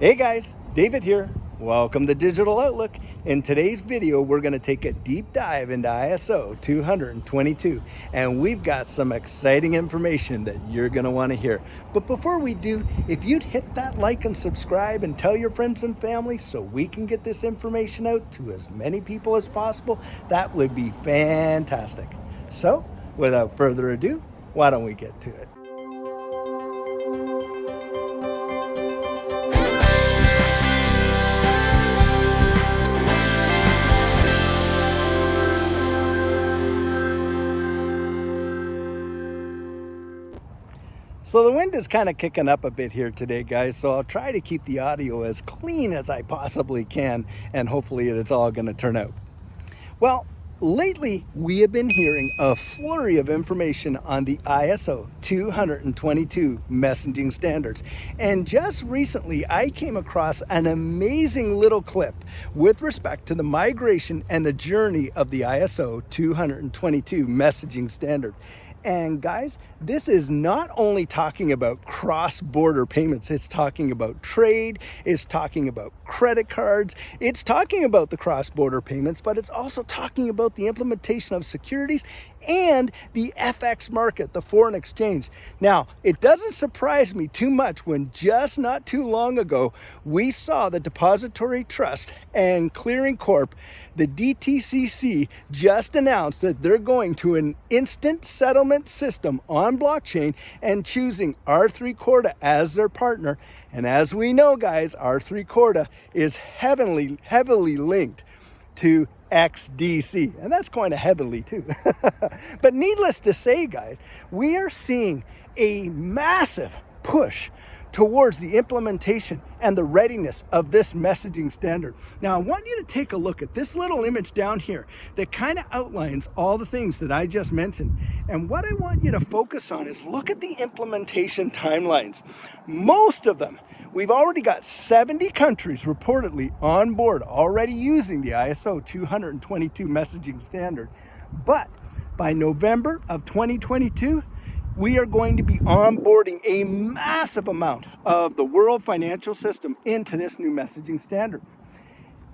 Hey guys, David here. Welcome to Digital Outlook. In today's video, we're going to take a deep dive into ISO20022, and we've got some exciting information that you're going to want to hear. But before we do, if you'd hit that like and subscribe and tell your friends and family so we can get this information out to as many people as possible, that would be fantastic. So, without further ado, why don't we get to it? So the wind is kind of kicking up a bit here today, guys, so I'll try to keep the audio as clean as I possibly can, and hopefully it's all going to turn out. Well, lately we have been hearing a flurry of information on the ISO 20022 messaging standards, and just recently I came across an amazing little clip with respect to the migration and the journey of the ISO 20022 messaging standard. And guys, this is not only talking about cross-border payments, it's talking about trade, it's talking about credit cards, it's talking about the cross-border payments, but it's also talking about the implementation of securities and the FX market, the foreign exchange. Now, it doesn't surprise me too much when just not too long ago, we saw the Depository Trust and Clearing Corp, the DTCC, just announced that they're going to an instant settlement system on blockchain and choosing R3 Corda as their partner. And as we know, guys, R3 Corda is heavily linked to XDC, and that's going to heavily too. But needless to say, guys, we are seeing a massive push towards the implementation and the readiness of this messaging standard. Now, I want you to take a look at this little image down here that kind of outlines all the things that I just mentioned. And what I want you to focus on is look at the implementation timelines. Most of them, we've already got 70 countries reportedly on board already using the ISO 20022 messaging standard. But by November of 2022, we are going to be onboarding a massive amount of the world financial system into this new messaging standard.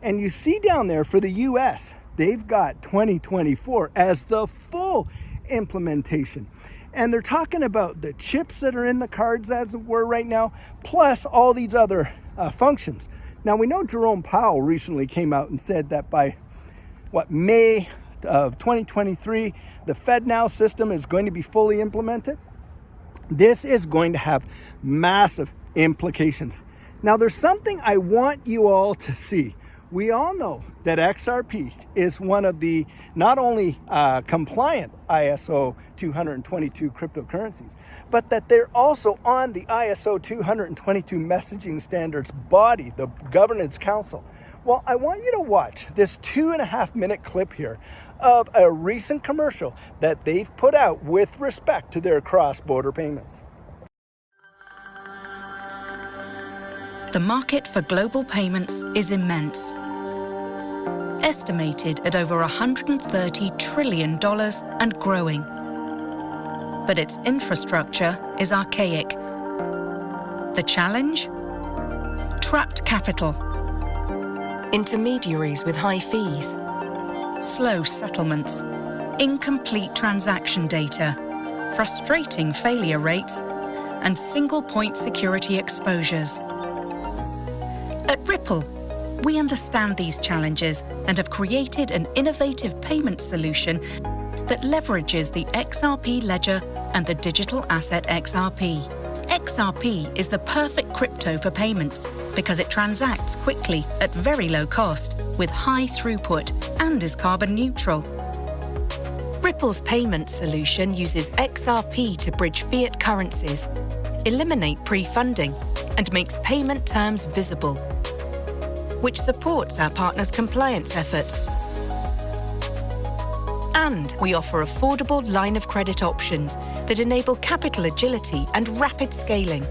And you see down there for the US, they've got 2024 as the full implementation. And they're talking about the chips that are in the cards as it were right now, plus all these other functions. Now, we know Jerome Powell recently came out and said that by May of 2023, the FedNow system is going to be fully implemented. This is going to have massive implications. Now, there's something I want you all to see. We all know that XRP is one of the not only compliant ISO 222 cryptocurrencies, but that they're also on the ISO 222 messaging standards body, the governance council. Well, I want you to watch this 2.5-minute clip here of a recent commercial that they've put out with respect to their cross-border payments. The market for global payments is immense. Estimated at over $130 trillion and growing. But its infrastructure is archaic. The challenge? Trapped capital. Intermediaries with high fees, slow settlements, incomplete transaction data, frustrating failure rates, and single-point security exposures. At Ripple, we understand these challenges and have created an innovative payment solution that leverages the XRP ledger and the digital asset XRP. XRP is the perfect crypto for payments because it transacts quickly at very low cost with high throughput and is carbon neutral. Ripple's payment solution uses XRP to bridge fiat currencies, eliminate pre-funding, and makes payment terms visible, which supports our partners' compliance efforts. And we offer affordable line of credit options that enable capital agility and rapid scaling.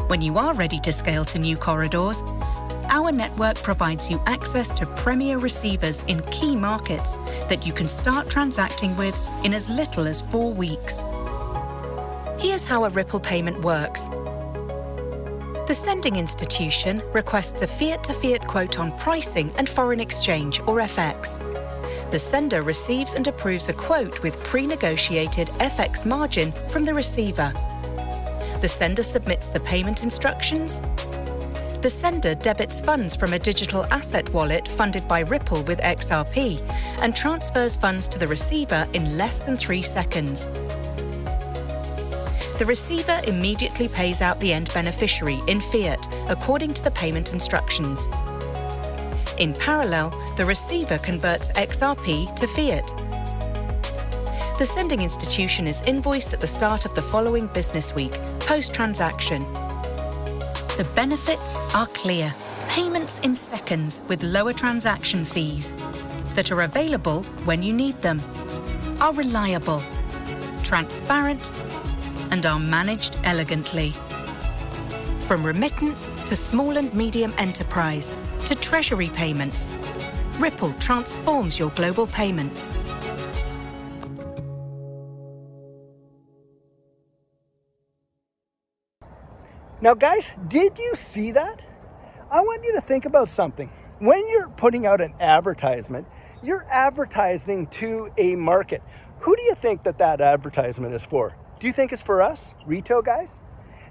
When you are ready to scale to new corridors, our network provides you access to premier receivers in key markets that you can start transacting with in as little as 4 weeks. Here's how a Ripple payment works. The sending institution requests a fiat-to-fiat quote on pricing and foreign exchange, or FX. The sender receives and approves a quote with pre-negotiated FX margin from the receiver. The sender submits the payment instructions. The sender debits funds from a digital asset wallet funded by Ripple with XRP and transfers funds to the receiver in less than 3 seconds. The receiver immediately pays out the end beneficiary in fiat according to the payment instructions. In parallel, the receiver converts XRP to fiat. The sending institution is invoiced at the start of the following business week, post-transaction. The benefits are clear. Payments in seconds with lower transaction fees that are available when you need them, are reliable, transparent, and are managed elegantly. From remittance to small and medium enterprise to treasury payments, Ripple transforms your global payments. Now guys, did you see that? I want you to think about something. When you're putting out an advertisement, you're advertising to a market. Who do you think that advertisement is for? Do you think it's for us, retail guys?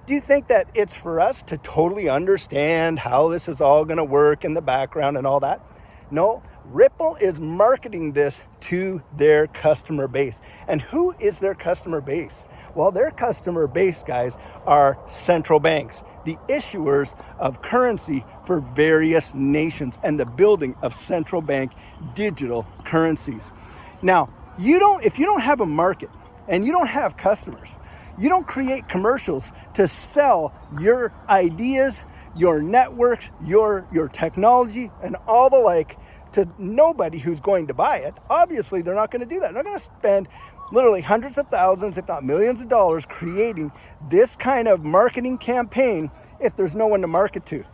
Do you think that it's for us to totally understand how this is all going to work in the background and all that? No, Ripple is marketing this to their customer base. And who is their customer base? Well, their customer base, guys, are central banks, the issuers of currency for various nations and the building of central bank digital currencies. Now, if you don't have a market and you don't have customers, you don't create commercials to sell your ideas, your networks, your technology, and all the like to nobody who's going to buy it. Obviously, they're not going to do that. They're not going to spend literally hundreds of thousands, if not millions of dollars creating this kind of marketing campaign if there's no one to market to.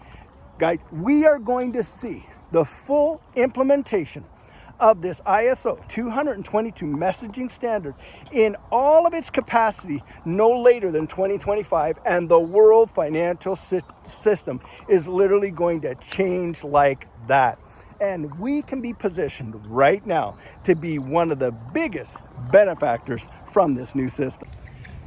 Guys, we are going to see the full implementation of this ISO20022 messaging standard in all of its capacity no later than 2025, and the world financial system is literally going to change like that. And we can be positioned right now to be one of the biggest benefactors from this new system.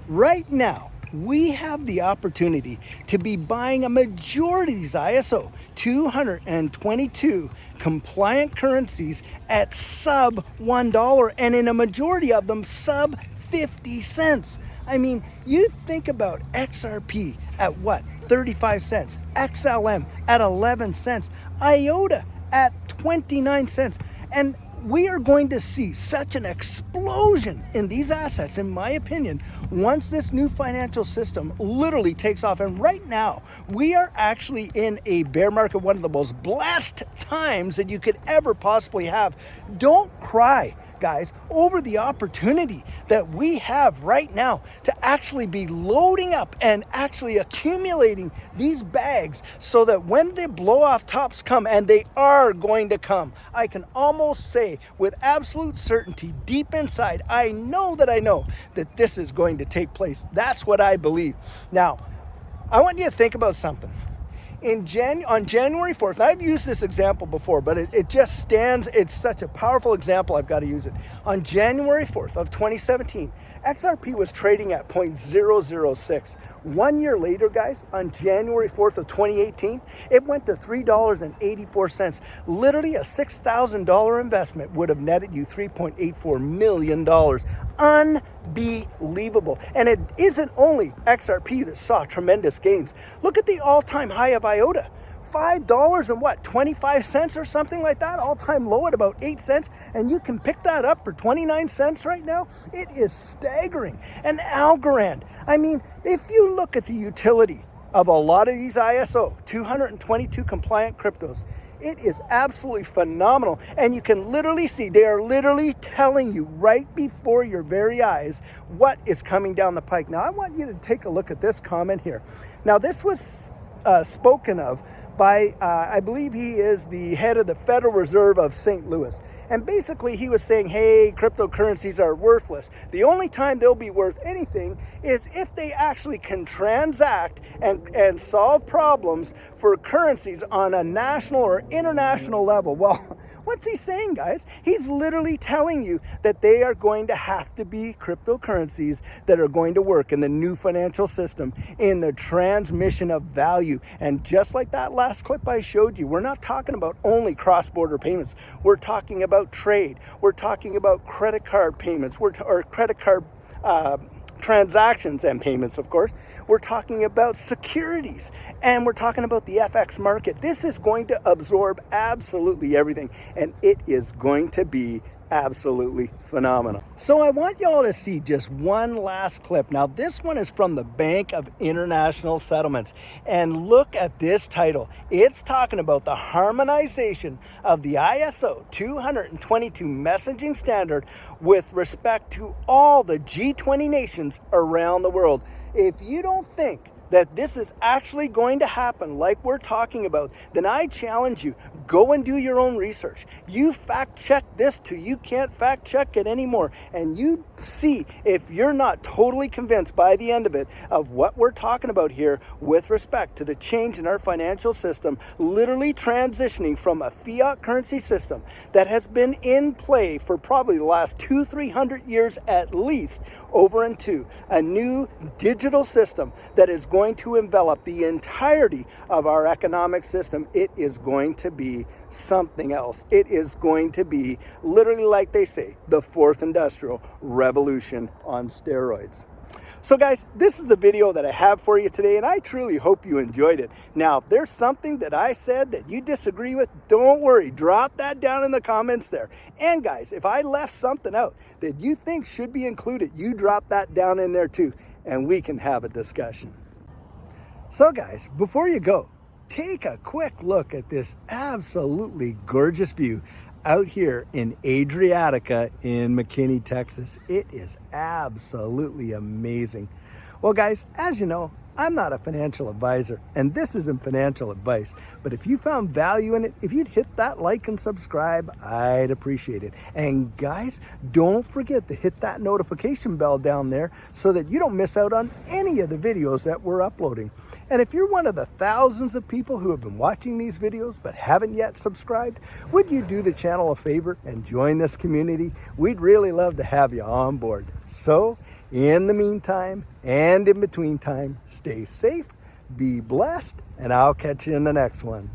Right now, we have the opportunity to be buying a majority of these ISO 222 compliant currencies at sub $1, and in a majority of them sub 50 cents. I mean, you think about XRP at what? 35 cents, XLM at 11 cents, IOTA at 29 cents. And we are going to see such an explosion in these assets, in my opinion, once this new financial system literally takes off. And right now, we are actually in a bear market, one of the most blessed times that you could ever possibly have. Don't cry, guys, over the opportunity that we have right now to actually be loading up and actually accumulating these bags so that when the blow-off tops come, and they are going to come, I can almost say with absolute certainty deep inside, I know that this is going to take place. That's what I believe. Now, I want you to think about something. On January 4th, I've used this example before, but it just stands, it's such a powerful example, I've got to use it. On January 4th of 2017, XRP was trading at 0.006. 1 year later, guys, on January 4th of 2018, it went to $3.84. Literally a $6,000 investment would have netted you $3.84 million. Unbelievable. And it isn't only XRP that saw tremendous gains. Look at the all-time high of IOTA. $5 and what, 25 cents or something like that, all-time low at about 8 cents, and you can pick that up for 29 cents right now. It is staggering. And Algorand, I mean, if you look at the utility of a lot of these ISO 222 compliant cryptos, it is absolutely phenomenal. And you can literally see, they are literally telling you right before your very eyes what is coming down the pike. Now, I want you to take a look at this comment here. Now, this was spoken of by, I believe he is the head of the Federal Reserve of St. Louis. And basically he was saying, hey, cryptocurrencies are worthless. The only time they'll be worth anything is if they actually can transact and solve problems for currencies on a national or international level. Well, what's he saying, guys? He's literally telling you that they are going to have to be cryptocurrencies that are going to work in the new financial system, in the transmission of value. And just like that last clip I showed you, we're not talking about only cross-border payments. We're talking about trade. We're talking about credit card payments, or credit card transactions and payments, of course. We're talking about securities, and we're talking about the FX market. This is going to absorb absolutely everything, and it is going to be absolutely phenomenal. So I want y'all to see just one last clip. Now this one is from the Bank of International Settlements, and look at this title. It's talking about the harmonization of the ISO20022 messaging standard with respect to all the G20 nations around the world. If you don't think that this is actually going to happen like we're talking about, then I challenge you, go and do your own research. You fact check this till you can't fact check it anymore, and you see if you're not totally convinced by the end of it of what we're talking about here with respect to the change in our financial system, literally transitioning from a fiat currency system that has been in play for probably the last 200-300 years at least, over into a new digital system that is going to envelop the entirety of our economic system. It is going to be something else. It is going to be literally, like they say, the fourth industrial revolution on steroids. So guys, this is the video that I have for you today, and I truly hope you enjoyed it. Now, if there's something that I said that you disagree with, don't worry, drop that down in the comments there. And guys, if I left something out that you think should be included, you drop that down in there too, and we can have a discussion. So guys, before you go, take a quick look at this absolutely gorgeous view out here in Adriatica in McKinney, Texas. It is absolutely amazing. Well guys, as you know, I'm not a financial advisor, and this isn't financial advice, but if you found value in it, if you'd hit that like and subscribe, I'd appreciate it. And guys, don't forget to hit that notification bell down there so that you don't miss out on any of the videos that we're uploading. And if you're one of the thousands of people who have been watching these videos but haven't yet subscribed, would you do the channel a favor and join this community? We'd really love to have you on board. So, in the meantime and in between time, stay safe, be blessed, and I'll catch you in the next one.